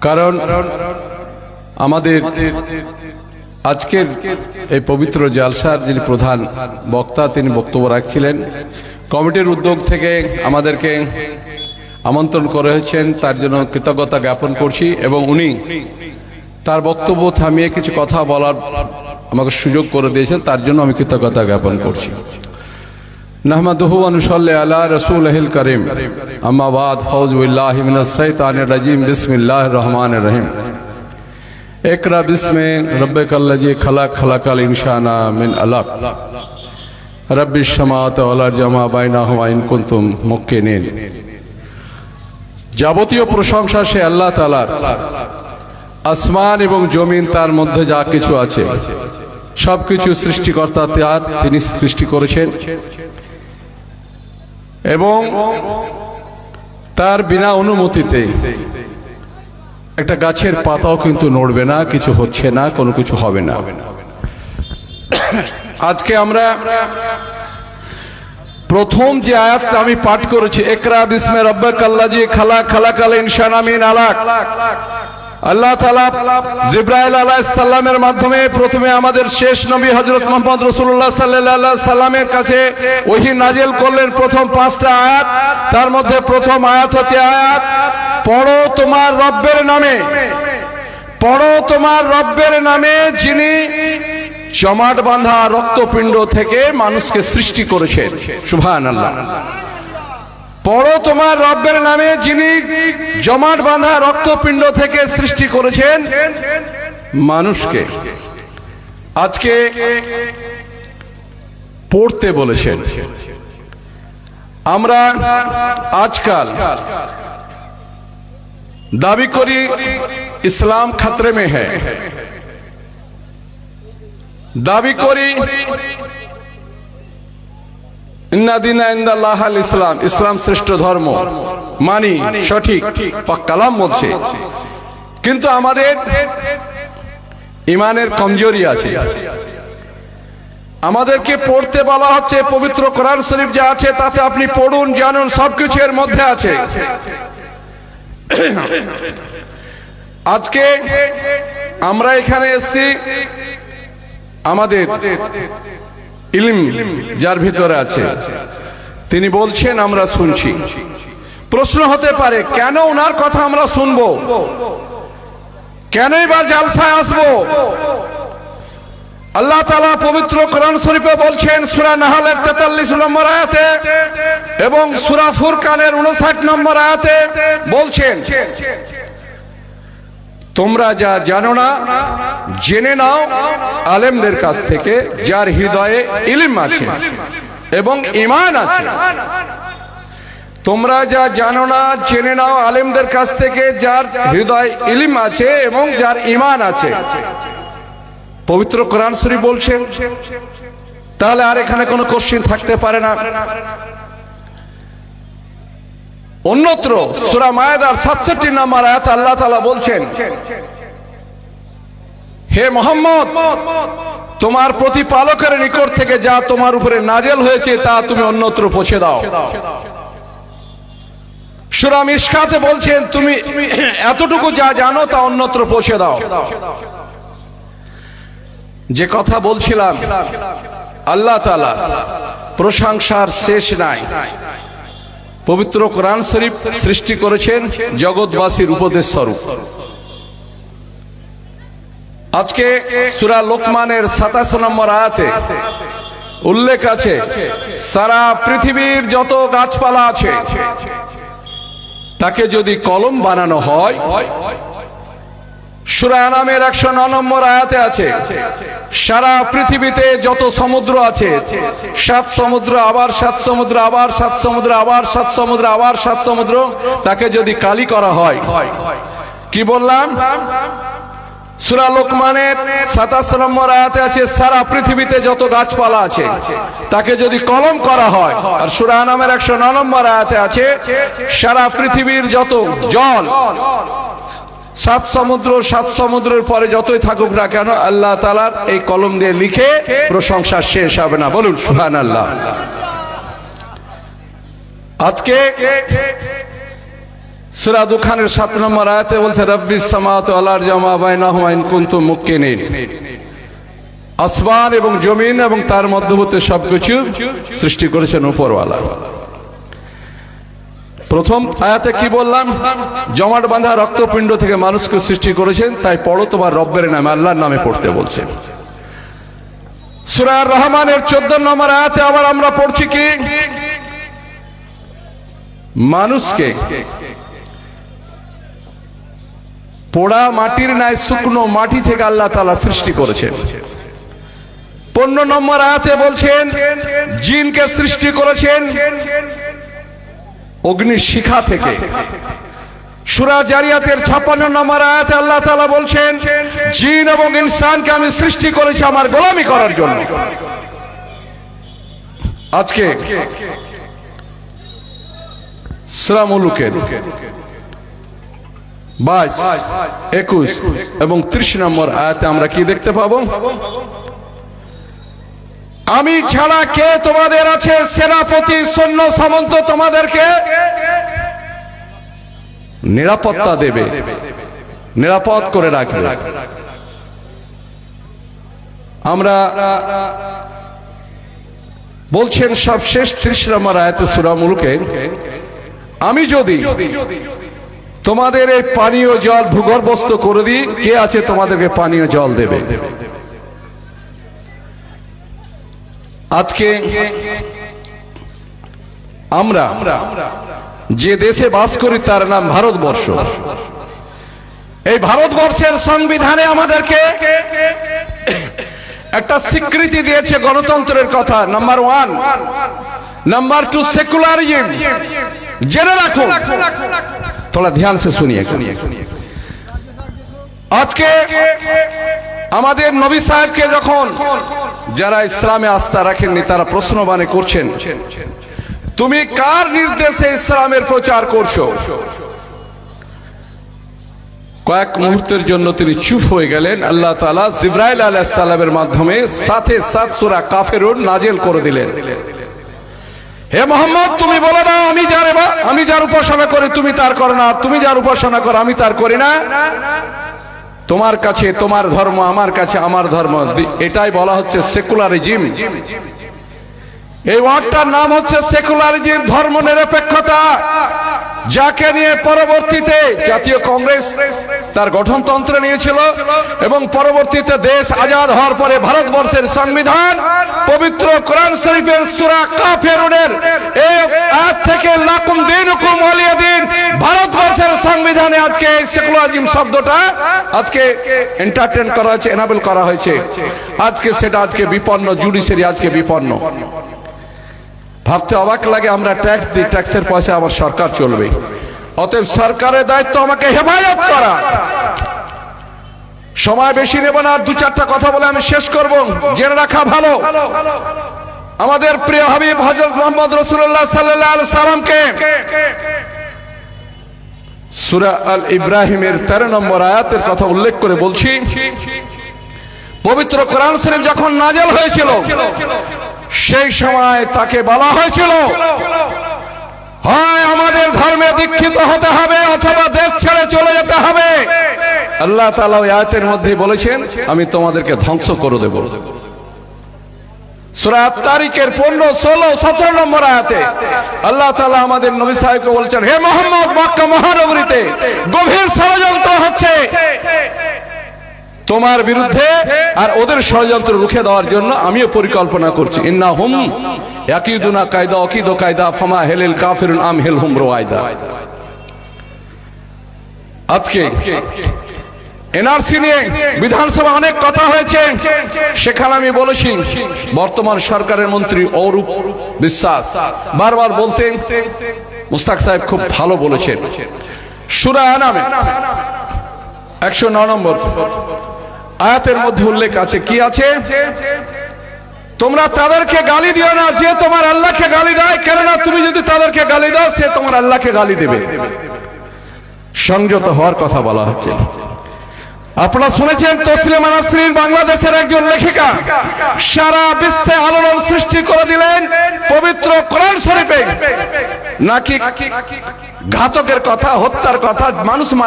কারণ আমাদের আজকের এই পবিত্র জালসার যিনি প্রধান বক্তা তিনি বক্তব্য রাখছিলেন। কমিটির উদ্যোগ থেকে আমাদেরকে আমন্ত্রণ করা হয়েছেন, তার জন্য কৃতজ্ঞতা জ্ঞাপন করছি এবং উনি তার বক্তব্য থামিয়ে কিছু কথা বলার আমাকে সুযোগ করে দিয়েছেন, তার জন্য আমি কৃতজ্ঞতা জ্ঞাপন করছি। নাহমাদুহু ওয়া নুসাল্লি আলা রাসূলিহিল কারীম, আম্মা বাদ, ফাউযু বিল্লাহি মিনাশ শাইতানির রাজীম, বিসমিল্লাহির রহমানির রহিম। ইকরা বিসমি রাব্বিকাল্লাযী খালাক, খালাকাল ইনসানা মিন আলাক, রাব্বিস সামাওয়াতি ওয়াল আরদি ওয়া মা বাইনাহুমা ইন কুনতুম মুক্কিনিন। যাবতীয় প্রশংসা সে আল্লাহ তাআলার। আসমান এবং জমিন তার মধ্যে যা কিছু আছে সবকিছু সৃষ্টিকর্তা তিনি সৃষ্টি করেছেন এবং তার বিনা অনুমতিতে একটা গাছের পাতাও কিন্তু নড়বে না, কিছু হচ্ছে না, কোনো কিছু হবে না। আজকে আমরা প্রথম যে আয়াতটা আমি পাঠ করেছি, ইকরা বিসমি রাব্বিকাল্লাযী খালাক, খালাকাল ইনসানা মিন আলাক, আল্লাহ তাআলা জিবরাইল আলাইহিস সালামের মাধ্যমে প্রথমে আমাদের শেষ নবী হযরত মুহাম্মদ রাসূলুল্লাহ সাল্লাল্লাহু আলাইহি সাল্লামের কাছে ওহী নাযিল করলেন প্রথম 5টা আয়াত। তার মধ্যে প্রথম আয়াত হচ্ছে আয়াত পড়ো তোমার রব্বের নামে, পড়ো তোমার রব্বের নামে যিনি জমাট বাঁধা রক্তপিণ্ড থেকে মানুষকে সৃষ্টি করেছেন। সুবহানাল্লাহ। পড়ো তোমার রব্বের নামে যিনি জমাট বাঁধা রক্তপিণ্ড থেকে সৃষ্টি করেছেন মানুষকে। আজকে পড়তে বলেছেন। আমরা আজকাল দাবি করি ইসলাম খতরে মে হ্যায়, দাবি করি ইন্না দীনা ইনদাল্লাহিল ইসলাম, ইসলাম শ্রেষ্ঠ ধর্ম, মানি, সঠিক পাক কালাম বলছে। কিন্তু আমাদের ইমানের কমজোরি আছে। আমাদেরকে পড়তে বলা হচ্ছে, পবিত্র কোরআন শরীফ যা আছে তাতে আপনি পড়ুন, জানুন, সবকিছু এর মধ্যে আছে। আজকে আমরা এখানে এসেছি, আমাদের ইলম যার ভিতরে আছে তিনি বলছেন, আমরা শুনছি। প্রশ্ন হতে পারে কেন ওনার কথা আমরা শুনবো, কেনই বা জালসায় আসবো? আল্লাহ তাআলা পবিত্র কোরআন শরীফে বলছেন সূরা নাহলের 43 নম্বর আয়াতে এবং সূরা ফুরকানের 59 নম্বর আয়াতে বলছেন, তোমরা যা জানো না জেনে নাও আলেমদের কাছ থেকে, যার হৃদয়ে ইলম আছে এবং ঈমান আছে। তোমরা যা জানো না জেনে নাও আলেমদের কাছ থেকে, যার হৃদয়ে ইলম আছে এবং যার ঈমান আছে। পবিত্র কোরআন শরীফ বলছেন, তাহলে আর এখানে কোনো কোশ্চেন থাকতে পারে না। অন্যত্র সূরা মায়েদার 67 নম্বর আয়াত আল্লাহ তাআলা বলছেন, হে মুহাম্মদ, তোমার প্রতিপালকের নিকট থেকে যা তোমার উপরে নাযিল হয়েছে তা তুমি অন্যত্র পৌঁছে দাও। সূরা মিশকাতে বলছেন, তুমি এতটুকু যা জানো তা অন্যত্র পৌঁছে দাও। যে কথা বলছিলাম, আল্লাহ তাআলা প্রশংসার শেষ নাই। পবিত্র কোরআন শরীফ সৃষ্টি করেছেন জগৎবাসীর উপদেশ স্বরূপ। আজকে সূরা লোকমানের 27 নম্বর আয়াতে উল্লেখ আছে, সারা পৃথিবীর যত গাছপালা আছে তাকে যদি কলম বানানো হয়। সূরা আনামের 109 নম্বর আয়াতে আছে, সারা পৃথিবীতে যত সমুদ্র আছে, 7 সমুদ্র, আবার 7 সমুদ্র, আবার 7 সমুদ্র, আবার 7 সমুদ্র, আবার 7 সমুদ্র, তাকে যদি কালি করা হয়। কি বললাম? সূরা লোকমানের 27 নম্বর আয়াতে আছে, সারা পৃথিবীতে যত গাছপালা আছে তাকে যদি কলম করা হয়। আর সূরা আনামের 109 নম্বর আয়াতে আছে, সারা পৃথিবীর যত জল, 7 সমুদ্র, 7 সমুদ্রের পরে যতই থাকুক না কেন, আল্লাহ তাআলার এই কলম দিয়ে লিখে প্রশংসা শেষ হবে না। বলুন সুবহানাল্লাহ। আজকে সূরা দুখানের 7 নম্বর আয়াতে বলছে রব্বিস সামাওয়াতি ওয়াল আরদি ওয়া মা বাইনাহুমা ইন কুনতুম মুক্কিনিন। আসমান এবং জমিন এবং তার মধ্যবর্তী সবকিছু সৃষ্টি করেছেন উপরওয়ালা। প্রথম আয়াতে কি বললাম? জমাট বাঁধা রক্তপিণ্ড থেকে মানুষকে সৃষ্টি করেছেন, তাই পড়ো তোমার রব্বের নামে, আল্লাহর নামে পড়তে বলছে। সূরা আর-রহমানের 14 নম্বর আয়াতে আবার আমরা পড়ছি কি, মানুষকে পোড়া মাটির ন্যায় শুকনো মাটি থেকে আল্লাহ তাআলা সৃষ্টি করেছেন। 15 নম্বর আয়াতে বলছেন জিনকে সৃষ্টি করেছেন অগ্নি শিখা থেকে। সূরা জারিয়াতের 56 নম্বর আয়াতে আল্লাহ তাআলা বলছেন জিন এবং ইনসানকে আমি সৃষ্টি করেছি আমার গোলামি করার জন্য। আজকে সূরা মুলুকের 22, 21 এবং 30 নম্বর আয়াতে আমরা কি দেখতে পাবো? আমি ছাড়া কে তোমাদের আছে? সেনাপতি, সৈন্য সামন্ত তোমাদেরকে নিরাপত্তা দেবে, নিরাপদ করে রাখবে। আমরা বলছেন সবশেষ 30 নম্বর আয়াতে সূরা মুলুকে, আমি যদি তোমাদের এই পানীয় জল ভূগর্ভস্থ করে দিই, কে আছে তোমাদেরকে পানীয় জল দেবে? আজকে আমরা যে দেশে বাস করি তার নাম ভারতবর্ষ। এই ভারতবর্ষের সংবিধানে আমাদেরকে একটা স্বীকৃতি দিয়েছে গণতন্ত্রের কথা, নাম্বার 1। Number 2 secularism. জেনে রাখুন, थोड़ा ध्यान से सुनिए। আজকে আমাদের নবী সাহেবকে যখন যারা ইসলামে আস্থা রাখেননি তারা প্রশ্নবাণী করছেন, তুমি কার নির্দেশে ইসলামের প্রচার করছো? কয়েক মুহূর্তের জন্য তিনি চুপ হয়ে গেলেন। আল্লাহ তাআলা জিবরাইল আলাইহিস সালামের মাধ্যমে সাথে সাথ সূরা কাফিরুন নাজিল করে দিলেন, হে মোহাম্মদ তুমি বলে দাও আমি যার উপাসনা করি তুমি তার করো না, তুমি যার উপাসনা করো আমি তার করি না। তোমার কাছে তোমার ধর্ম, আমার কাছে আমার ধর্ম। এটাই বলা হচ্ছে সেকুলারিজম। এই ওয়ার্ডটার নাম হচ্ছে সেকুলারিজম, ধর্ম নিরপেক্ষতা, যাকে নিয়ে পরবর্তীতে জাতীয় কংগ্রেস তার গঠনতন্ত্র নিয়েছিল এবং পরবর্তীতে দেশ আজাদ হওয়ার পরে ভারতবর্ষের সংবিধান পবিত্র কোরআন শরীফের সূরা কাফিরুনের এই আয়াত থেকে লাকুম দীনুকুম ওয়ালিয়া দ্বীন, ভারতবর্ষের সংবিধানে আজকে এই সেকুলারিজম শব্দটা আজকে এন্টারটেইন করা হয়েছে, এনাবেল করা হয়েছে। আজকে সেটা আজকে বিপন্ন, জুডিশিয়ারি আজকে বিপন্ন। ভাবতে অবাক লাগে, আমরা ট্যাক্স দিই, ট্যাক্সের পয়সা আমার সরকার চলবে। অতএব সরকারের দায়িত্ব আমাকে হেফাজত করা। সময় বেশি নেব না, 2-4টা কথা বলে আমি শেষ করব। জেনে রাখা ভালো, আমাদের প্রিয় হাবিব হযরত মুহাম্মদ রাসূলুল্লাহ সাল্লাল্লাহু আলাইহি সাল্লামকে সূরা আল ইব্রাহিমের 13 নম্বর আয়াতের কথা উল্লেখ করে বলছি, পবিত্র কোরআন শরীফ যখন নাযিল হয়েছিল সেই সময় তাকে বলা হয়েছিল হয় আমাদের ধর্মে দীক্ষিত হতে হবে অথবা দেশ ছেড়ে চলে যেতে হবে। আল্লাহ তাআলা ওই আয়াতের মধ্যে বলেছেন আমি তোমাদেরকে ধ্বংস করে দেব। সূরা আত-তারিকের 15, 16, 17 নম্বর আয়াতে আল্লাহ তাআলা আমাদের নবী সাহেবকে বলেছেন, হে মুহাম্মদ মক্কা মহানগরীতে গভীর ষড়যন্ত্র হচ্ছে তোমার বিরুদ্ধে, আর ওদের ষড়যন্ত্র রুখে দেওয়ার জন্য আমিও পরিকল্পনা করছি। ইন্নাহুম ইয়াকিদুনা কায়দা আকিদু কায়দা ফামা হিলিল কাফিরুন আমহিলহুম রুয়াইদা। আজকে এনআরসি নিয়ে বিধানসভা অনেক কথা হয়েছে, সেখানে আমি বলেছি বর্তমান সরকারের মন্ত্রী অরূপ বিশ্বাস বারবার বলতেন, মুস্তাক সাহেব খুব ভালো বলেছেন। সূরা আনামে 109 নম্বর আয়াতের মধ্যে উল্লেখ আছে, কি আছে? তোমরা তাদেরকে গালি দিও না যে তোমার আল্লাহকে গালি দেয়, কেননা তুমি যদি তাদেরকে গালি দাও সে তোমার আল্লাহকে গালি দেবে। সংযত হওয়ার কথা বলা হচ্ছে। আপনারা শুনেছেন তসলিমা নাসরিন বাংলাদেশের একজন লেখিকা সারা বিশ্বে আলোড়ন সৃষ্টি করে দিলেন পবিত্র কোরআন শরীফে। নাকি ঘাতকের কথা, হত্যার কথা, মানুষ মারা